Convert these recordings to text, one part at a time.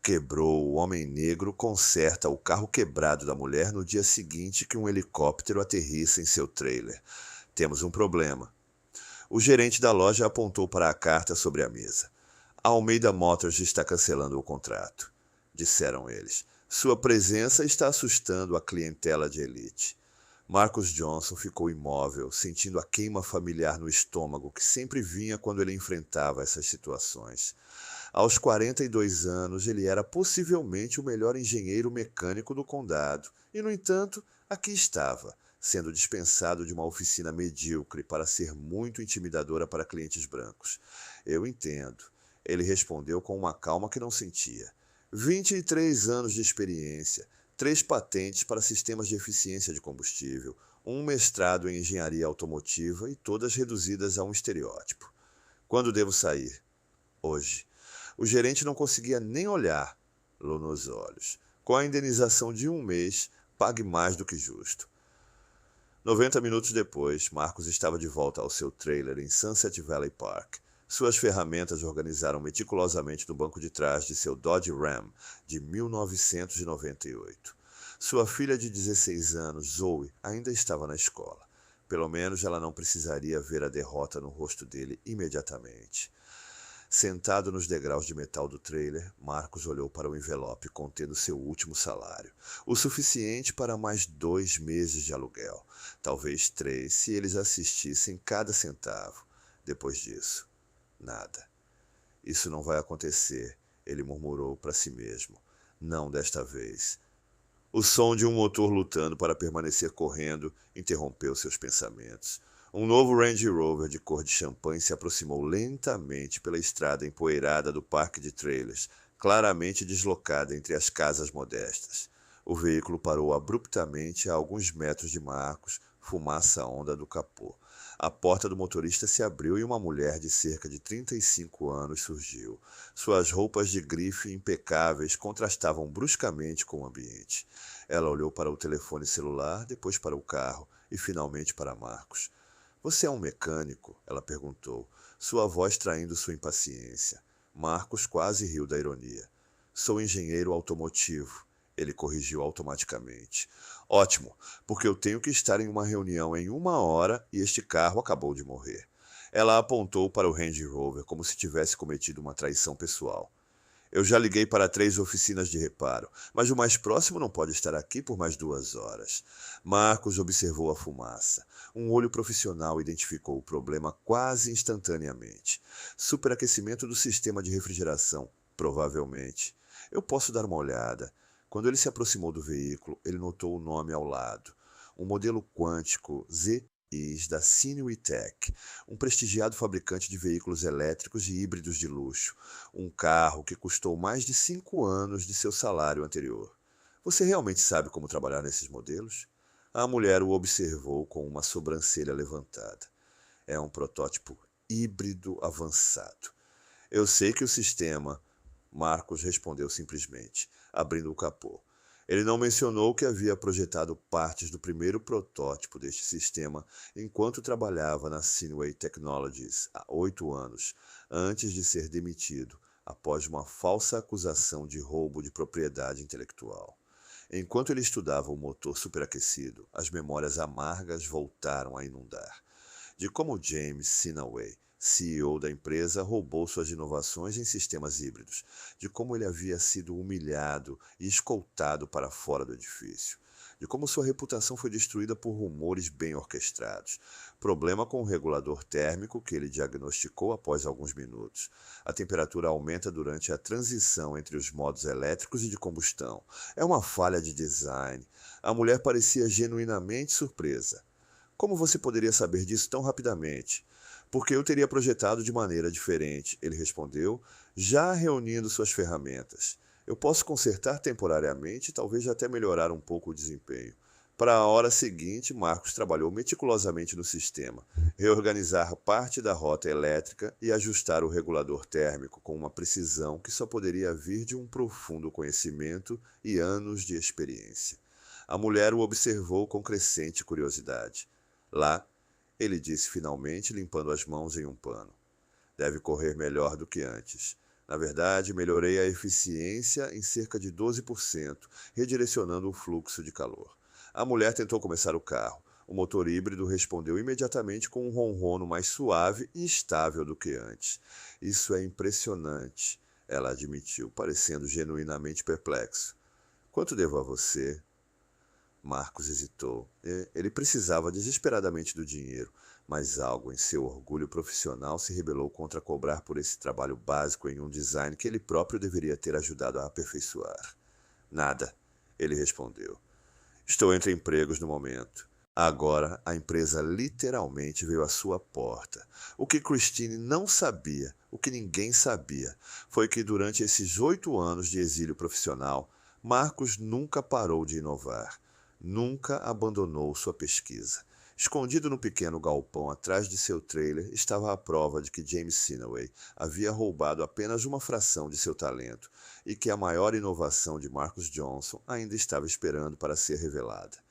Quebrou, o homem negro conserta o carro quebrado da mulher no dia seguinte que um helicóptero aterrissa em seu trailer. Temos um problema. O gerente da loja apontou para a carta sobre a mesa. A Almeida Motors está cancelando o contrato, disseram eles. Sua presença está assustando a clientela de elite. Marcus Johnson ficou imóvel, sentindo a queima familiar no estômago que sempre vinha quando ele enfrentava essas situações. Aos 42 anos, ele era possivelmente o melhor engenheiro mecânico do condado, e, no entanto, aqui estava, sendo dispensado de uma oficina medíocre para ser muito intimidadora para clientes brancos. Eu entendo, ele respondeu com uma calma que não sentia. 23 anos de experiência, 3 patentes para sistemas de eficiência de combustível, um mestrado em engenharia automotiva e todas reduzidas a um estereótipo. Quando devo sair? Hoje. O gerente não conseguia nem olhar-lo nos olhos. Com a indenização de um mês, pague mais do que justo. 90 minutos depois, Marcos estava de volta ao seu trailer em Sunset Valley Park. Suas ferramentas organizaram meticulosamente no banco de trás de seu Dodge Ram de 1998. Sua filha de 16 anos, Zoe, ainda estava na escola. Pelo menos ela não precisaria ver a derrota no rosto dele imediatamente. Sentado nos degraus de metal do trailer, Marcos olhou para o envelope contendo seu último salário, o suficiente para mais 2 meses de aluguel, talvez 3 se eles assistissem cada centavo. Depois disso, nada. Isso não vai acontecer, ele murmurou para si mesmo. Não desta vez. O som de um motor lutando para permanecer correndo interrompeu seus pensamentos. Um novo Range Rover de cor de champanhe se aproximou lentamente pela estrada empoeirada do parque de trailers, claramente deslocada entre as casas modestas. O veículo parou abruptamente a alguns metros de Marcos, fumaça onda do capô. A porta do motorista se abriu e uma mulher de cerca de 35 anos surgiu. Suas roupas de grife impecáveis contrastavam bruscamente com o ambiente. Ela olhou para o telefone celular, depois para o carro e finalmente para Marcos. "Você é um mecânico?" ela perguntou, sua voz traindo sua impaciência. Marcos quase riu da ironia. "Sou engenheiro automotivo", ele corrigiu automaticamente. "Ótimo, porque eu tenho que estar em uma reunião em 1 hora e este carro acabou de morrer." Ela apontou para o Range Rover como se tivesse cometido uma traição pessoal. "Eu já liguei para 3 oficinas de reparo, mas o mais próximo não pode estar aqui por mais 2 horas." Marcos observou a fumaça. Um olho profissional identificou o problema quase instantaneamente. Superaquecimento do sistema de refrigeração, provavelmente. "Eu posso dar uma olhada." Quando ele se aproximou do veículo, ele notou o nome ao lado. Um modelo quântico ZX da Sinewy Tech, um prestigiado fabricante de veículos elétricos e híbridos de luxo. Um carro que custou mais de 5 anos de seu salário anterior. "Você realmente sabe como trabalhar nesses modelos?" A mulher o observou com uma sobrancelha levantada. "É um protótipo híbrido avançado. Eu sei que o sistema..." Marcos respondeu simplesmente, abrindo o capô. Ele não mencionou que havia projetado partes do primeiro protótipo deste sistema enquanto trabalhava na Sinway Technologies há 8 anos, antes de ser demitido, após uma falsa acusação de roubo de propriedade intelectual. Enquanto ele estudava o motor superaquecido, as memórias amargas voltaram a inundar. De como James Sinaway, CEO da empresa, roubou suas inovações em sistemas híbridos, de como ele havia sido humilhado e escoltado para fora do edifício, de como sua reputação foi destruída por rumores bem orquestrados, problema com o regulador térmico que ele diagnosticou após alguns minutos. A temperatura aumenta durante a transição entre os modos elétricos e de combustão. É uma falha de design. A mulher parecia genuinamente surpresa. "Como você poderia saber disso tão rapidamente?" "Porque eu teria projetado de maneira diferente", ele respondeu, já reunindo suas ferramentas. "Eu posso consertar temporariamente e talvez até melhorar um pouco o desempenho." Para a hora seguinte, Marcos trabalhou meticulosamente no sistema, reorganizar parte da rota elétrica e ajustar o regulador térmico com uma precisão que só poderia vir de um profundo conhecimento e anos de experiência. A mulher o observou com crescente curiosidade. "Lá", ele disse finalmente, limpando as mãos em um pano. "Deve correr melhor do que antes." Na verdade, melhorei a eficiência em cerca de 12%, redirecionando o fluxo de calor. A mulher tentou começar o carro. O motor híbrido respondeu imediatamente com um ronrono mais suave e estável do que antes. Isso é impressionante, ela admitiu, parecendo genuinamente perplexo. Quanto devo a você? Marcos hesitou. Ele precisava desesperadamente do dinheiro, mas algo em seu orgulho profissional se rebelou contra cobrar por esse trabalho básico em um design que ele próprio deveria ter ajudado a aperfeiçoar. Nada, ele respondeu. Estou entre empregos no momento. Agora a empresa literalmente veio à sua porta. O que Christine não sabia, o que ninguém sabia, foi que durante esses 8 anos de exílio profissional, Marcos nunca parou de inovar, nunca abandonou sua pesquisa. Escondido no pequeno galpão atrás de seu trailer estava a prova de que James Sinaway havia roubado apenas uma fração de seu talento e que a maior inovação de Marcus Johnson ainda estava esperando para ser revelada.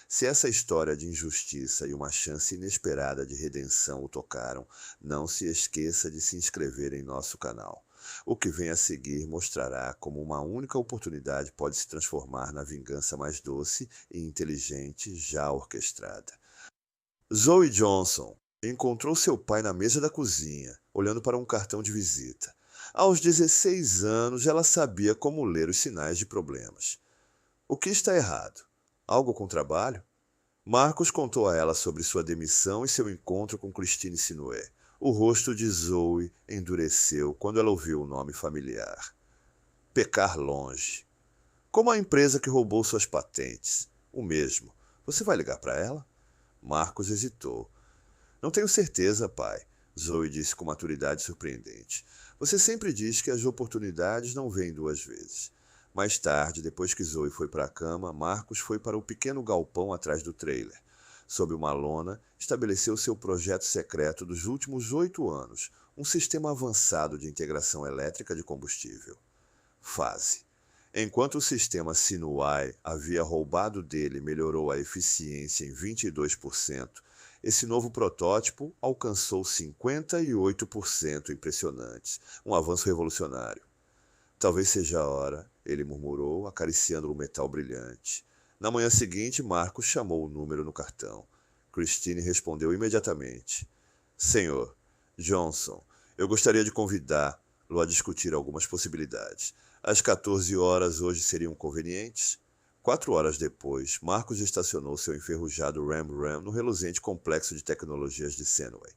Se essa história de injustiça e uma chance inesperada de redenção o tocaram, não se esqueça de se inscrever em nosso canal. O que vem a seguir mostrará como uma única oportunidade pode se transformar na vingança mais doce e inteligente já orquestrada. Zoe Johnson encontrou seu pai na mesa da cozinha, olhando para um cartão de visita. Aos 16 anos, ela sabia como ler os sinais de problemas. O que está errado? Algo com o trabalho? Marcos contou a ela sobre sua demissão e seu encontro com Christine Sinué. O rosto de Zoe endureceu quando ela ouviu o nome familiar. Pecar longe. Como a empresa que roubou suas patentes. O mesmo. Você vai ligar para ela? Marcos hesitou. Não tenho certeza, pai, Zoe disse com maturidade surpreendente. Você sempre diz que as oportunidades não vêm duas vezes. Mais tarde, depois que Zoe foi para a cama, Marcos foi para o pequeno galpão atrás do trailer. Sob uma lona, estabeleceu seu projeto secreto dos últimos 8 anos, um sistema avançado de integração elétrica de combustível. Fase. Enquanto o sistema Sinuai havia roubado dele e melhorou a eficiência em 22%, esse novo protótipo alcançou 58% impressionantes, um avanço revolucionário. Talvez seja a hora, ele murmurou, acariciando o metal brilhante. Na manhã seguinte, Marcos chamou o número no cartão. Christine respondeu imediatamente. Senhor, Johnson, eu gostaria de convidá-lo a discutir algumas possibilidades. Às 14 horas hoje seriam convenientes? 4 horas depois, Marcos estacionou seu enferrujado Ram no reluzente complexo de tecnologias de Senway.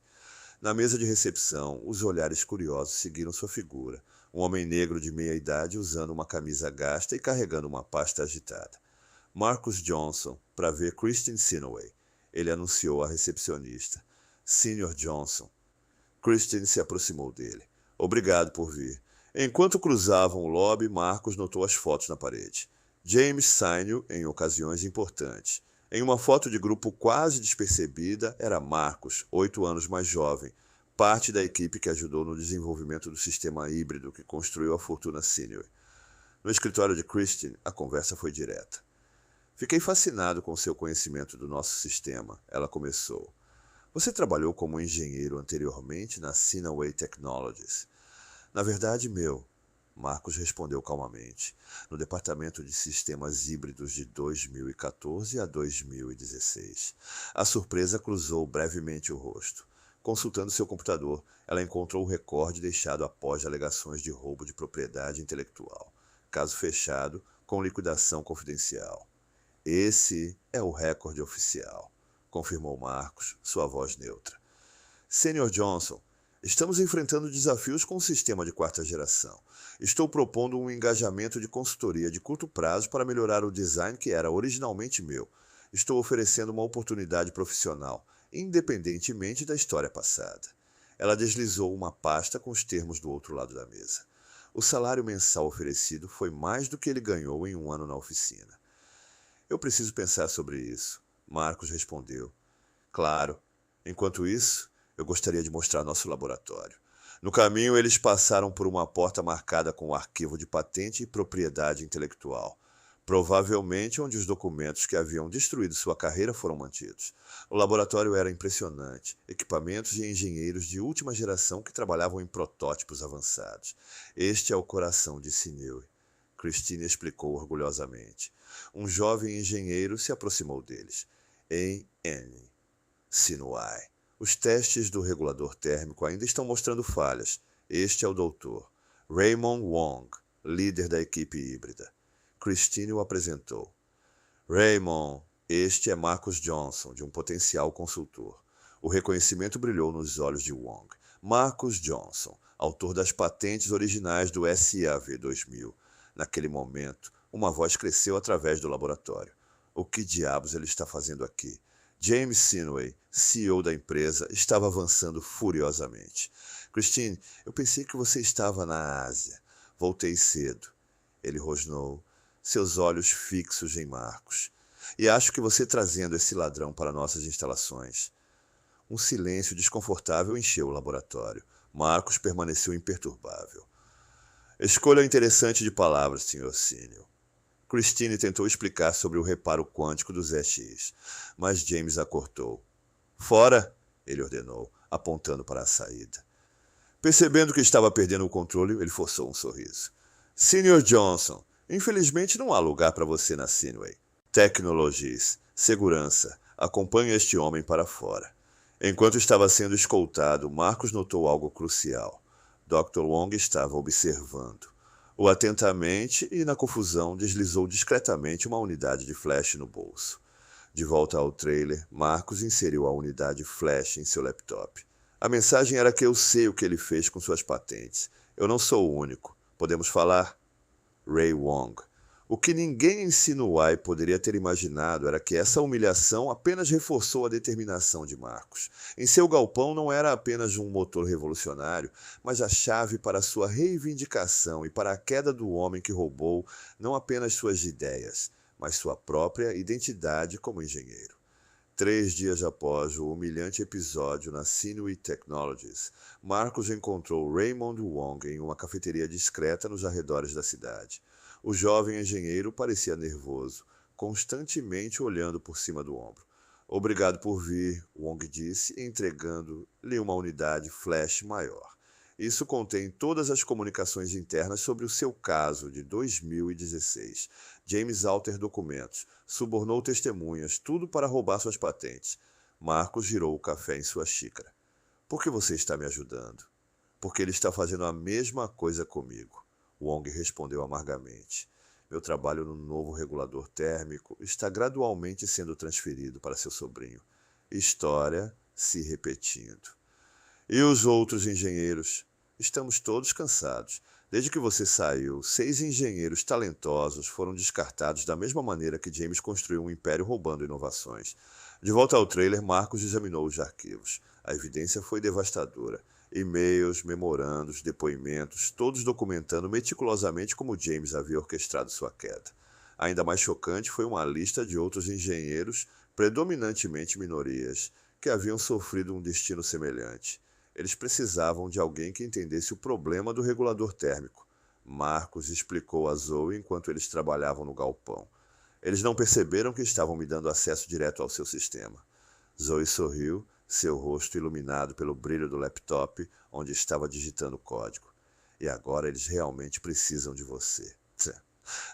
Na mesa de recepção, os olhares curiosos seguiram sua figura. Um homem negro de meia-idade usando uma camisa gasta e carregando uma pasta agitada. Marcus Johnson, para ver Christine Sinaway. Ele anunciou à recepcionista. Sr. Johnson. Christine se aproximou dele. Obrigado por vir. Enquanto cruzavam o lobby, Marcos notou as fotos na parede. James Sinaway em ocasiões importantes. Em uma foto de grupo quase despercebida, era Marcos, 8 anos mais jovem, parte da equipe que ajudou no desenvolvimento do sistema híbrido que construiu a fortuna Sinaway. No escritório de Christine, a conversa foi direta. Fiquei fascinado com seu conhecimento do nosso sistema, ela começou. Você trabalhou como engenheiro anteriormente na Sinaway Technologies. Na verdade, Marcos respondeu calmamente, no departamento de sistemas híbridos de 2014 a 2016. A surpresa cruzou brevemente o rosto. Consultando seu computador, ela encontrou o recorde deixado após alegações de roubo de propriedade intelectual. Caso fechado, com liquidação confidencial. Esse é o recorde oficial, confirmou Marcos, sua voz neutra. Sr. Johnson, estamos enfrentando desafios com o sistema de quarta geração. Estou propondo um engajamento de consultoria de curto prazo para melhorar o design que era originalmente meu. Estou oferecendo uma oportunidade profissional, independentemente da história passada. Ela deslizou uma pasta com os termos do outro lado da mesa. O salário mensal oferecido foi mais do que ele ganhou em um ano na oficina. Eu preciso pensar sobre isso, Marcos respondeu. Claro. Enquanto isso, eu gostaria de mostrar nosso laboratório. No caminho, eles passaram por uma porta marcada com o arquivo de patente e propriedade intelectual. provavelmente onde os documentos que haviam destruído sua carreira foram mantidos. O laboratório era impressionante, equipamentos e engenheiros de última geração que trabalhavam em protótipos avançados. Este é o coração de Sineway, Christine explicou orgulhosamente. Um jovem engenheiro se aproximou deles. N. Sineway. Os testes do regulador térmico ainda estão mostrando falhas. Este é o Dr. Raymond Wong, líder da equipe híbrida. Christine o apresentou. Raymond, este é Marcus Johnson, de um potencial consultor. O reconhecimento brilhou nos olhos de Wong. Marcus Johnson, autor das patentes originais do SAV-2000. Naquele momento, uma voz cresceu através do laboratório. O que diabos ele está fazendo aqui? James Sineway, CEO da empresa, estava avançando furiosamente. Christine, eu pensei que você estava na Ásia. Voltei cedo. Ele rosnou, seus olhos fixos em Marcos. E acho que você trazendo esse ladrão para nossas instalações. Um silêncio desconfortável encheu o laboratório. Marcos permaneceu imperturbável. Escolha interessante de palavras, Sr. Sineway. Christine tentou explicar sobre o reparo quântico dos SX, mas James a cortou. Fora, ele ordenou, apontando para a saída. Percebendo que estava perdendo o controle, ele forçou um sorriso. Sr. Johnson, infelizmente não há lugar para você na Sineway. Technologies, segurança, acompanhe este homem para fora. Enquanto estava sendo escoltado, Marcos notou algo crucial. Dr. Wong estava observando. O atentamente e, na confusão, deslizou discretamente uma unidade de flash no bolso. De volta ao trailer, Marcos inseriu a unidade flash em seu laptop. A mensagem era que eu sei o que ele fez com suas patentes. Eu não sou o único. Podemos falar? Ray Wong. O que ninguém em Sineway poderia ter imaginado era que essa humilhação apenas reforçou a determinação de Marcos. Em seu galpão não era apenas um motor revolucionário, mas a chave para sua reivindicação e para a queda do homem que roubou não apenas suas ideias, mas sua própria identidade como engenheiro. 3 dias após o humilhante episódio na Sineway Technologies, Marcos encontrou Raymond Wong em uma cafeteria discreta nos arredores da cidade. O jovem engenheiro parecia nervoso, constantemente olhando por cima do ombro. Obrigado por vir, Wong disse, entregando-lhe uma unidade flash maior. Isso contém todas as comunicações internas sobre o seu caso de 2016. James altera documentos, subornou testemunhas, tudo para roubar suas patentes. Marcos girou o café em sua xícara. Por que você está me ajudando? Porque ele está fazendo a mesma coisa comigo. Wong respondeu amargamente. Meu trabalho no novo regulador térmico está gradualmente sendo transferido para seu sobrinho. História se repetindo. E os outros engenheiros? Estamos todos cansados. Desde que você saiu, 6 engenheiros talentosos foram descartados da mesma maneira que James construiu um império roubando inovações. De volta ao trailer, Marcos examinou os arquivos. A evidência foi devastadora. E-mails, memorandos, depoimentos, todos documentando meticulosamente como James havia orquestrado sua queda. Ainda mais chocante foi uma lista de outros engenheiros, predominantemente minorias, que haviam sofrido um destino semelhante. Eles precisavam de alguém que entendesse o problema do regulador térmico. Marcos explicou a Zoe enquanto eles trabalhavam no galpão. Eles não perceberam que estavam me dando acesso direto ao seu sistema. Zoe sorriu, seu rosto iluminado pelo brilho do laptop, onde estava digitando o código. E agora eles realmente precisam de você.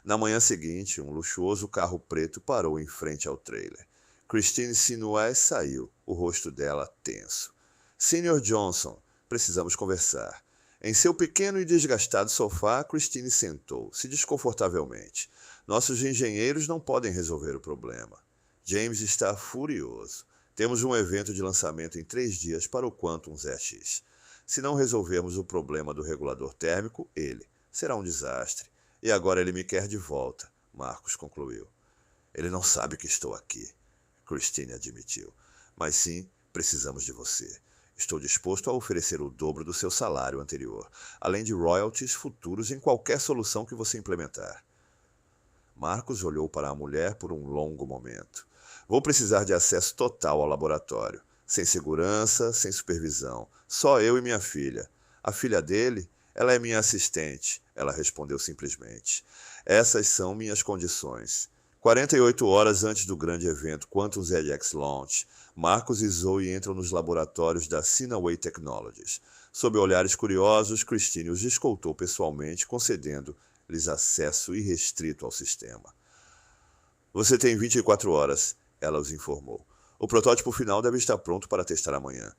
Na manhã seguinte, um luxuoso carro preto parou em frente ao trailer. Christine Sineway saiu, o rosto dela tenso. Sr. Johnson, precisamos conversar. Em seu pequeno e desgastado sofá, Christine sentou-se desconfortavelmente. Nossos engenheiros não podem resolver o problema. James está furioso. Temos um evento de lançamento em 3 dias para o Quantum ZX. Se não resolvermos o problema do regulador térmico, será um desastre. E agora ele me quer de volta, Marcos concluiu. Ele não sabe que estou aqui, Christine admitiu. Mas sim, precisamos de você. Estou disposto a oferecer o dobro do seu salário anterior, além de royalties futuros em qualquer solução que você implementar. Marcos olhou para a mulher por um longo momento. Vou precisar de acesso total ao laboratório. Sem segurança, sem supervisão. Só eu e minha filha. A filha dele? Ela é minha assistente, ela respondeu simplesmente. Essas são minhas condições. 48 horas antes do grande evento Quantum ZX Launch, Marcos e Zoe entram nos laboratórios da Cinaway Technologies. Sob olhares curiosos, Christine os escoltou pessoalmente, concedendo-lhes acesso irrestrito ao sistema. Você tem 24 horas, ela os informou. O protótipo final deve estar pronto para testar amanhã.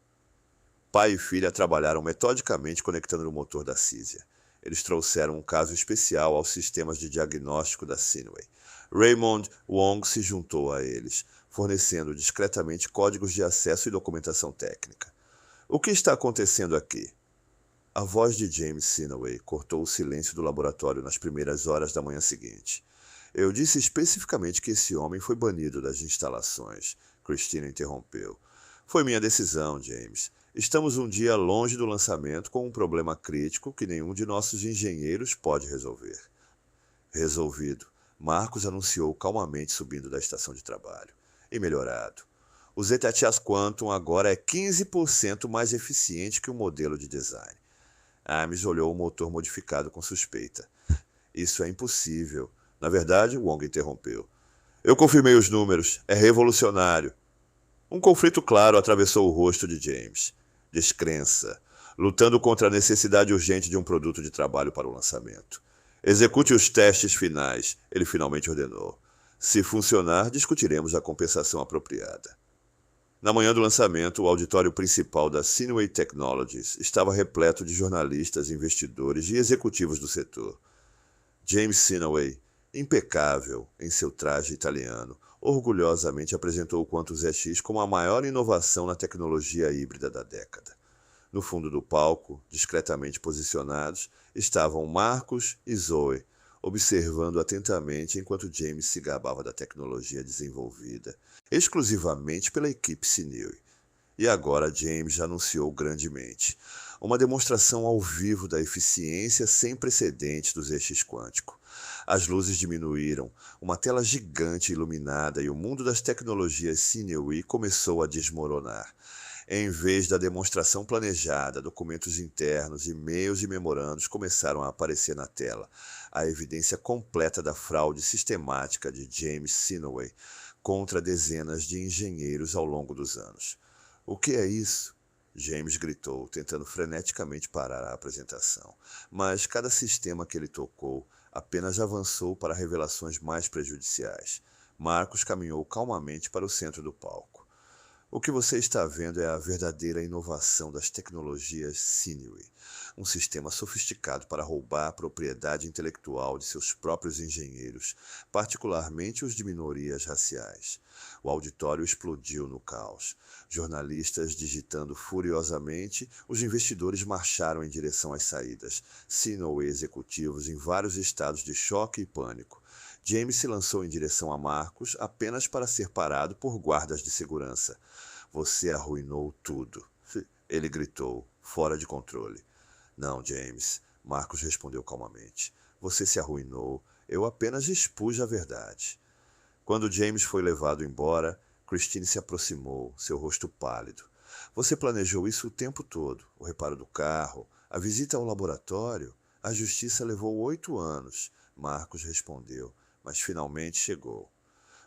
Pai e filha trabalharam metodicamente conectando o motor da Cisia. Eles trouxeram um caso especial aos sistemas de diagnóstico da Cineway. Raymond Wong se juntou a eles, fornecendo discretamente códigos de acesso e documentação técnica. O que está acontecendo aqui? A voz de James Cinaway cortou o silêncio do laboratório nas primeiras horas da manhã seguinte. Eu disse especificamente que esse homem foi banido das instalações. Christina interrompeu. Foi minha decisão, James. Estamos um dia longe do lançamento com um problema crítico que nenhum de nossos engenheiros pode resolver. Resolvido. Marcos anunciou calmamente subindo da estação de trabalho. E melhorado. O ZTS Quantum agora é 15% mais eficiente que o modelo de design. Ames olhou o motor modificado com suspeita. Isso é impossível. Na verdade, Wong interrompeu. Eu confirmei os números. É revolucionário. Um conflito claro atravessou o rosto de James. Descrença, lutando contra a necessidade urgente de um produto de trabalho para o lançamento. Execute os testes finais, ele finalmente ordenou. Se funcionar, discutiremos a compensação apropriada. Na manhã do lançamento, o auditório principal da Cineway Technologies estava repleto de jornalistas, investidores e executivos do setor. James Cinaway, impecável em seu traje italiano, orgulhosamente apresentou o Quantum ZX como a maior inovação na tecnologia híbrida da década. No fundo do palco, discretamente posicionados, estavam Marcos e Zoe, observando atentamente enquanto James se gabava da tecnologia desenvolvida exclusivamente pela equipe Cineway. E agora James anunciou grandemente uma demonstração ao vivo da eficiência sem precedentes do ZX quântico. As luzes diminuíram, uma tela gigante iluminada e o mundo das tecnologias Cineway começou a desmoronar. Em vez da demonstração planejada, documentos internos, e-mails e memorandos começaram a aparecer na tela. A evidência completa da fraude sistemática de James Cinaway contra dezenas de engenheiros ao longo dos anos. O que é isso? James gritou, tentando freneticamente parar a apresentação. Mas cada sistema que ele tocou apenas avançou para revelações mais prejudiciais. Marcos caminhou calmamente para o centro do palco. O que você está vendo é a verdadeira inovação das tecnologias Cineway, um sistema sofisticado para roubar a propriedade intelectual de seus próprios engenheiros, particularmente os de minorias raciais. O auditório explodiu no caos. Jornalistas digitando furiosamente, os investidores marcharam em direção às saídas. Cineway executivos em vários estados de choque e pânico. James se lançou em direção a Marcos apenas para ser parado por guardas de segurança. Você arruinou tudo, ele gritou, fora de controle. Não, James, Marcos respondeu calmamente. Você se arruinou, eu apenas expus a verdade. Quando James foi levado embora, Christine se aproximou, seu rosto pálido. Você planejou isso o tempo todo, o reparo do carro, a visita ao laboratório. A justiça levou 8 anos, Marcos respondeu. Mas finalmente chegou.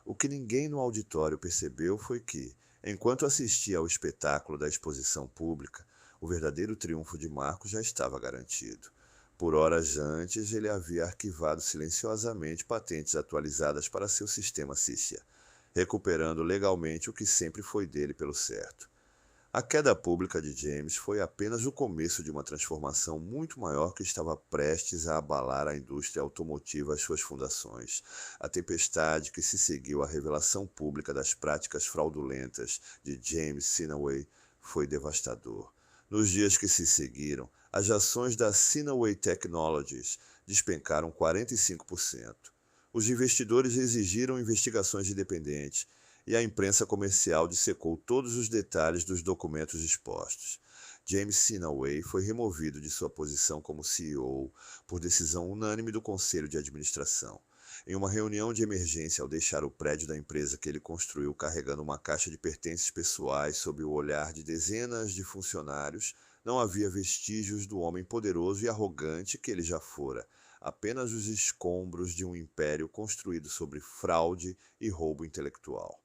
O que ninguém no auditório percebeu foi que, enquanto assistia ao espetáculo da exposição pública, o verdadeiro triunfo de Marcos já estava garantido. Por horas antes, ele havia arquivado silenciosamente patentes atualizadas para seu sistema Cisia, recuperando legalmente o que sempre foi dele pelo certo. A queda pública de James foi apenas o começo de uma transformação muito maior que estava prestes a abalar a indústria automotiva às suas fundações. A tempestade que se seguiu à revelação pública das práticas fraudulentas de James Cinaway foi devastador. Nos dias que se seguiram, as ações da Cinaway Technologies despencaram 45%. Os investidores exigiram investigações independentes, e a imprensa comercial dissecou todos os detalhes dos documentos expostos. James Cinaway foi removido de sua posição como CEO por decisão unânime do Conselho de Administração. Em uma reunião de emergência ao deixar o prédio da empresa que ele construiu carregando uma caixa de pertences pessoais sob o olhar de dezenas de funcionários, não havia vestígios do homem poderoso e arrogante que ele já fora. apenas os escombros de um império construído sobre fraude e roubo intelectual.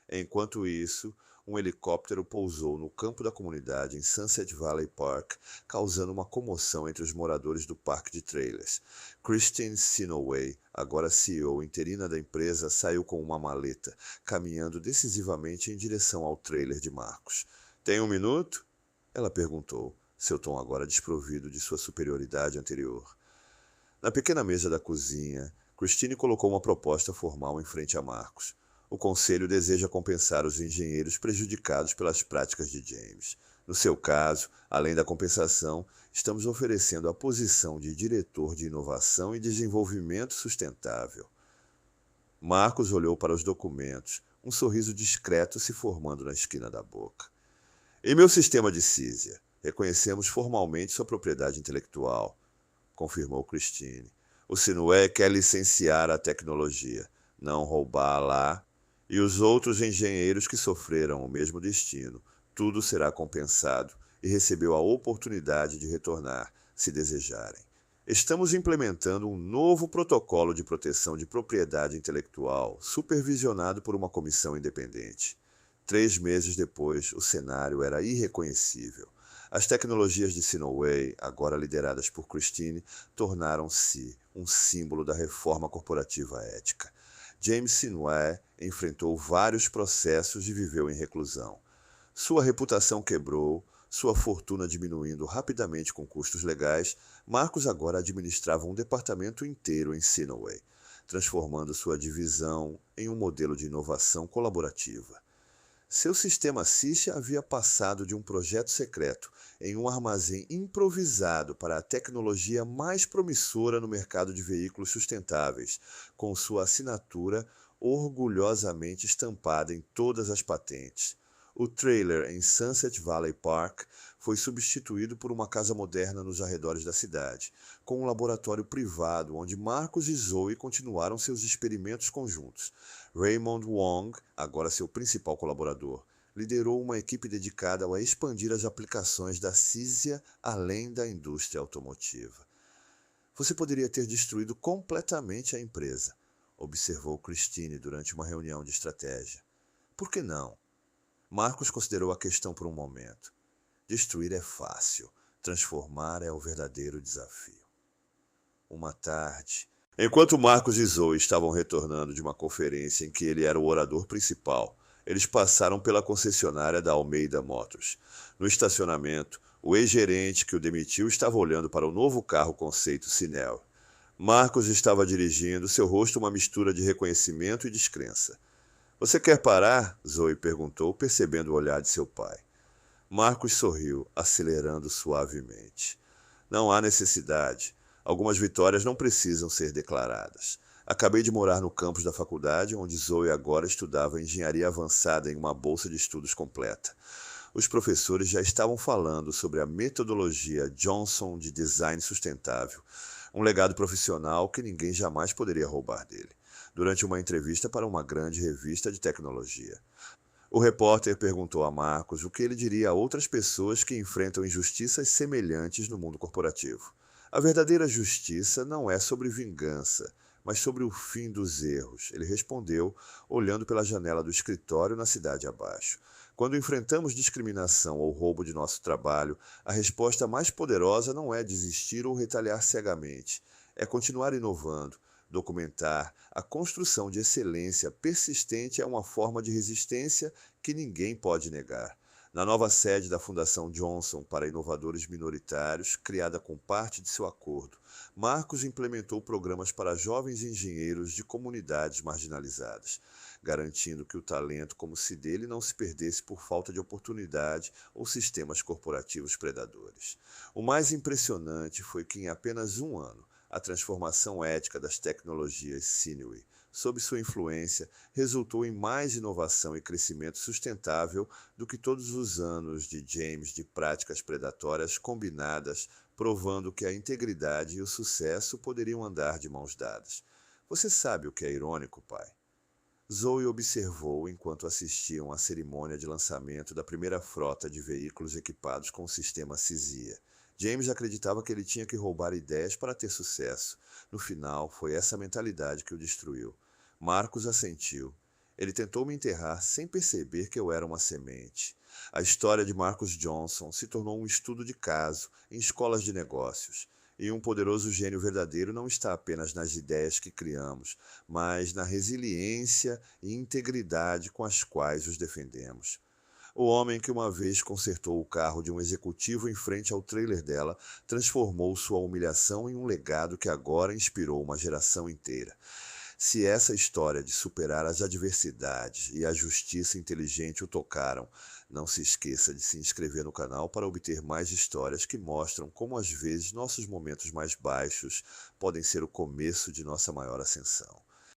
Enquanto isso, um helicóptero pousou no campo da comunidade em Sunset Valley Park, causando uma comoção entre os moradores do parque de trailers. Christine Sinoway, agora CEO interina da empresa, saiu com uma maleta, caminhando decisivamente em direção ao trailer de Marcos. "Tem um minuto?" ela perguntou, seu tom agora desprovido de sua superioridade anterior. Na pequena mesa da cozinha, Christine colocou uma proposta formal em frente a Marcos. "O Conselho deseja compensar os engenheiros prejudicados pelas práticas de James. No seu caso, além da compensação, estamos oferecendo a posição de diretor de inovação e desenvolvimento sustentável." Marcos olhou para os documentos, um sorriso discreto se formando na esquina da boca. "Em meu sistema de Císia, reconhecemos formalmente sua propriedade intelectual", confirmou Christine. "O Sinué quer licenciar a tecnologia, não roubá-la, e os outros engenheiros que sofreram o mesmo destino. Tudo será compensado e recebeu a oportunidade de retornar, se desejarem. Estamos implementando um novo protocolo de proteção de propriedade intelectual, supervisionado por uma comissão independente." 3 meses depois, o cenário era irreconhecível. As tecnologias de Sinoway, agora lideradas por Christine, tornaram-se um símbolo da reforma corporativa ética. James Sinoway enfrentou vários processos e viveu em reclusão. Sua reputação quebrou, sua fortuna diminuindo rapidamente com custos legais. Marcos agora administrava um departamento inteiro em Sinoway, transformando sua divisão em um modelo de inovação colaborativa. Seu sistema Cícia havia passado de um projeto secreto em um armazém improvisado para a tecnologia mais promissora no mercado de veículos sustentáveis, com sua assinatura orgulhosamente estampada em todas as patentes. O trailer em Sunset Valley Park foi substituído por uma casa moderna nos arredores da cidade, com um laboratório privado onde Marcos e Zoe continuaram seus experimentos conjuntos. Raymond Wong, agora seu principal colaborador, liderou uma equipe dedicada a expandir as aplicações da Císia além da indústria automotiva. "Você poderia ter destruído completamente a empresa", observou Christine durante uma reunião de estratégia. "Por que não?" Marcos considerou a questão por um momento. "Destruir é fácil, transformar é o verdadeiro desafio." Uma tarde, enquanto Marcos e Zoe estavam retornando de uma conferência em que ele era o orador principal, eles passaram pela concessionária da Almeida Motors. No estacionamento, o ex-gerente que o demitiu estava olhando para o novo carro conceito Cinel. Marcos estava dirigindo, seu rosto uma mistura de reconhecimento e descrença. "Você quer parar?" Zoe perguntou, percebendo o olhar de seu pai. Marcos sorriu, acelerando suavemente. "Não há necessidade. Algumas vitórias não precisam ser declaradas. Acabei de morar no campus da faculdade, onde Zoe agora estudava engenharia avançada em uma bolsa de estudos completa. Os professores já estavam falando sobre a metodologia Johnson de design sustentável, um legado profissional que ninguém jamais poderia roubar dele, durante uma entrevista para uma grande revista de tecnologia. O repórter perguntou a Marcos o que ele diria a outras pessoas que enfrentam injustiças semelhantes no mundo corporativo. "A verdadeira justiça não é sobre vingança, mas sobre o fim dos erros", ele respondeu, olhando pela janela do escritório na cidade abaixo. "Quando enfrentamos discriminação ou roubo de nosso trabalho, a resposta mais poderosa não é desistir ou retaliar cegamente. É continuar inovando. Documentar a construção de excelência persistente é uma forma de resistência que ninguém pode negar." Na nova sede da Fundação Johnson para Inovadores Minoritários, criada com parte de seu acordo, Marcos implementou programas para jovens engenheiros de comunidades marginalizadas, garantindo que o talento como se dele não se perdesse por falta de oportunidade ou sistemas corporativos predadores. O mais impressionante foi que, em apenas um ano, a transformação ética das tecnologias Sinoway, sob sua influência, resultou em mais inovação e crescimento sustentável do que todos os anos de James de práticas predatórias combinadas, provando que a integridade e o sucesso poderiam andar de mãos dadas. "Você sabe o que é irônico, pai?" Zoe observou enquanto assistiam à cerimônia de lançamento da primeira frota de veículos equipados com o sistema Císia. James acreditava que ele tinha que roubar ideias para ter sucesso. No final, foi essa mentalidade que o destruiu. Marcos assentiu. Ele tentou me enterrar sem perceber que eu era uma semente. A história de Marcus Johnson se tornou um estudo de caso em escolas de negócios. E um poderoso gênio verdadeiro não está apenas nas ideias que criamos, mas na resiliência e integridade com as quais os defendemos. O homem que uma vez consertou o carro de um executivo em frente ao trailer dela transformou sua humilhação em um legado que agora inspirou uma geração inteira. Se essa história de superar as adversidades e a justiça inteligente o tocaram, não se esqueça de se inscrever no canal para obter mais histórias que mostram como às vezes nossos momentos mais baixos podem ser o começo de nossa maior ascensão.